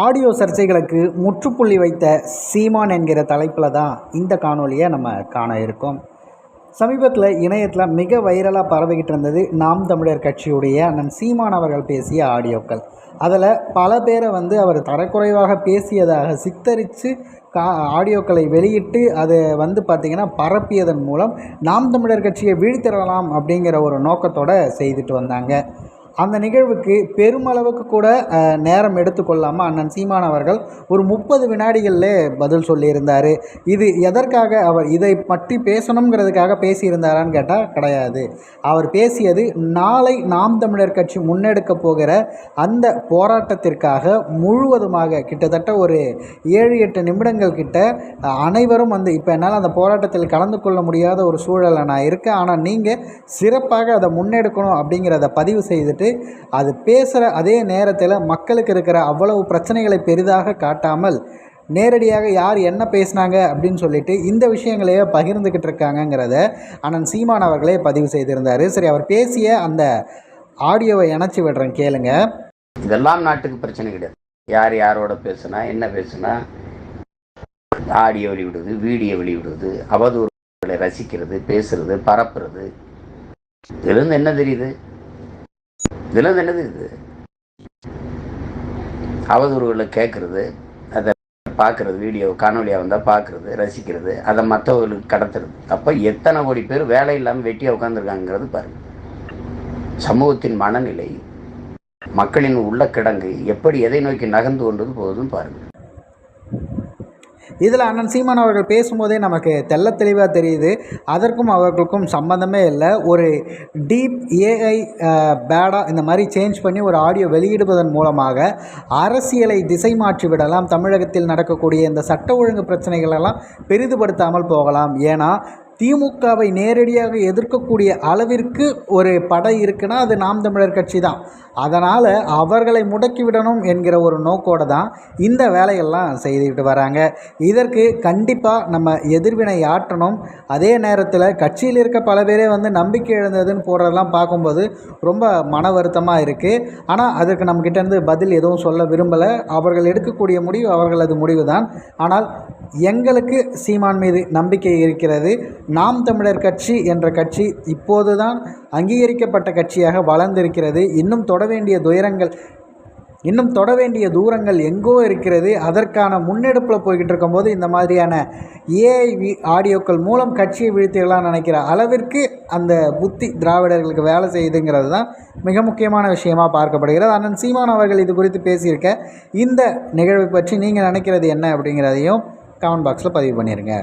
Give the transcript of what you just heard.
Audio சர்ச்சைகளுக்கு முற்றுப்புள்ளி வைத்த சீமான் என்கிற தலைப்பில் தான் இந்த காணொலியை நம்ம காண இருக்கோம். சமீபத்தில் இணையத்தில் மிக வைரலாக பரவிக்கிட்டு இருந்தது நாம் தமிழர் கட்சியுடைய அண்ணன் சீமான் அவர்கள் பேசிய ஆடியோக்கள். அதில் பல பேரை அவர் தரக்குறைவாக பேசியதாக சித்தரித்து ஆடியோக்களை வெளியிட்டு அதை பார்த்திங்கன்னா பரப்பியதன் மூலம் நாம் தமிழர் கட்சியை வீழ்த்திடலாம் அப்படிங்கிற ஒரு நோக்கத்தோடு செய்துட்டு வந்தாங்க. அந்த நிகழ்வுக்கு பெருமளவுக்கு கூட நேரம் எடுத்துக்கொள்ளாமல் அண்ணன் சீமான் அவர்கள் ஒரு 30 வினாடிகளில் பதில் சொல்லியிருந்தார். இது எதற்காக அவர் இதை பற்றி பேசணுங்கிறதுக்காக பேசியிருந்தாரான்னு கேட்டால் கிடையாது. அவர் பேசியது நாளை நாம் தமிழர் கட்சி முன்னெடுக்க போகிற அந்த போராட்டத்திற்காக முழுவதுமாக கிட்டத்தட்ட ஒரு 7-8 நிமிடங்கள் கிட்ட அனைவரும் இப்போ என்னால் அந்த போராட்டத்தில் கலந்து கொள்ள முடியாத ஒரு சூழலில் நான் இருக்கேன், ஆனால் நீங்கள் சிறப்பாக அதை முன்னெடுக்கணும் அப்படிங்கிறத பதிவு செய்துட்டு அது பேசுகிற அதே நேரத்தில் மக்களுக்கு இருக்கிற அவ்வளவு பிரச்சனைகளை பெரிதாக காட்டாமல் நேரடியாக யார் என்ன பேசினாங்க அப்படின்னு சொல்லிட்டு இந்த விஷயங்களையே பகிர்ந்துக்கிட்டு இருக்காங்கங்கிறத அண்ணன் சீமான் அவர்களே பதிவு செய்திருந்தார். சரி, அவர் பேசிய அந்த ஆடியோவை இணைச்சி விடுறேன், கேளுங்க. இதெல்லாம் நாட்டுக்கு பிரச்சனை கிடையாது. யார் யாரோட பேசுனா என்ன பேசுனா ஆடியோ வெளிவிடுறது, வீடியோ வெளிவிடுறது, அவதூறுகளை ரசிக்கிறது, பேசுறது, பரப்புறது, இதுலேருந்து என்ன தெரியுது? இதெல்லாம் என்னது? இது அவதூறுகளை கேட்குறது, அதை பார்க்குறது, வீடியோ காணொலியாக வந்தால் பார்க்குறது, ரசிக்கிறது, அதை மற்றவர்களுக்கு கடத்துறது. அப்போ எத்தனை கோடி பேர் வேலை இல்லாமல் வெட்டியாக உட்காந்துருக்காங்கிறது பாருங்கள். சமூகத்தின் மனநிலை, மக்களின் உள்ள கிடங்கு எப்படி எதை நோக்கி நகர்ந்து கொண்டது போகுதுன்னு பாருங்கள். இதில் அண்ணன் சீமான் அவர்கள் பேசும்போதே நமக்கு தெள்ள தெளிவாக தெரியுது, அதற்கும் அவர்களுக்கும் சம்மந்தமே இல்லை. ஒரு டீப் ஏஐ பேடாக இந்த மாதிரி சேஞ்ச் பண்ணி ஒரு ஆடியோ வெளியிடுவதன் மூலமாக அரசியலை திசை மாற்றி விடலாம். தமிழகத்தில் நடக்கக்கூடிய இந்த சட்ட ஒழுங்கு பிரச்சனைகளெல்லாம் பெரிதுபடுத்தாமல் போகலாம். ஏன்னா திமுகவை நேரடியாக எதிர்க்கக்கூடிய அளவிற்கு ஒரு படை இருக்குன்னா அது நாம் தமிழர் கட்சி தான். அதனால் அவர்களை முடக்கிவிடணும் என்கிற ஒரு நோக்கோடு தான் இந்த வேலையெல்லாம் செய்துக்கிட்டு வராங்க. இதற்கு கண்டிப்பாக நம்ம எதிர்வினை ஆற்றணும். அதே நேரத்தில் கட்சியில் இருக்க பல பேரே நம்பிக்கை இழந்ததுன்னு போடுறதெல்லாம் பார்க்கும்போது ரொம்ப மன வருத்தமாக இருக்குது. ஆனால் அதற்கு நம்மக்கிட்டேருந்து பதில் எதுவும் சொல்ல விரும்பலை. அவர்கள் எடுக்கக்கூடிய முடிவு அவர்களது முடிவு தான். ஆனால் எங்களுக்கு சீமான் மீது நம்பிக்கை இருக்கிறது. நாம் தமிழர் கட்சி என்ற கட்சி இப்போது தான் அங்கீகரிக்கப்பட்ட கட்சியாக வளர்ந்திருக்கிறது. இன்னும் தொட வேண்டிய தூரங்கள் எங்கோ இருக்கிறது. அதற்கான முன்னெடுப்பில் போய்கிட்டு இருக்கும்போது இந்த மாதிரியான ஏஐ ஆடியோக்கள் மூலம் கட்சியை வீழ்த்திடலாம்னு நினைக்கிற அளவிற்கு அந்த புத்தி திராவிடர்களுக்கு வேலை செய்யுதுங்கிறது தான் மிக முக்கியமான விஷயமாக பார்க்கப்படுகிறது. அண்ணன் சீமான் அவர்கள் இது குறித்து பேசியிருக்க இந்த நிகழ்வை பற்றி நீங்கள் நினைக்கிறது என்ன அப்படிங்கிறதையும் கமெண்ட் பாக்ஸில் பதிவு பண்ணிடுங்க.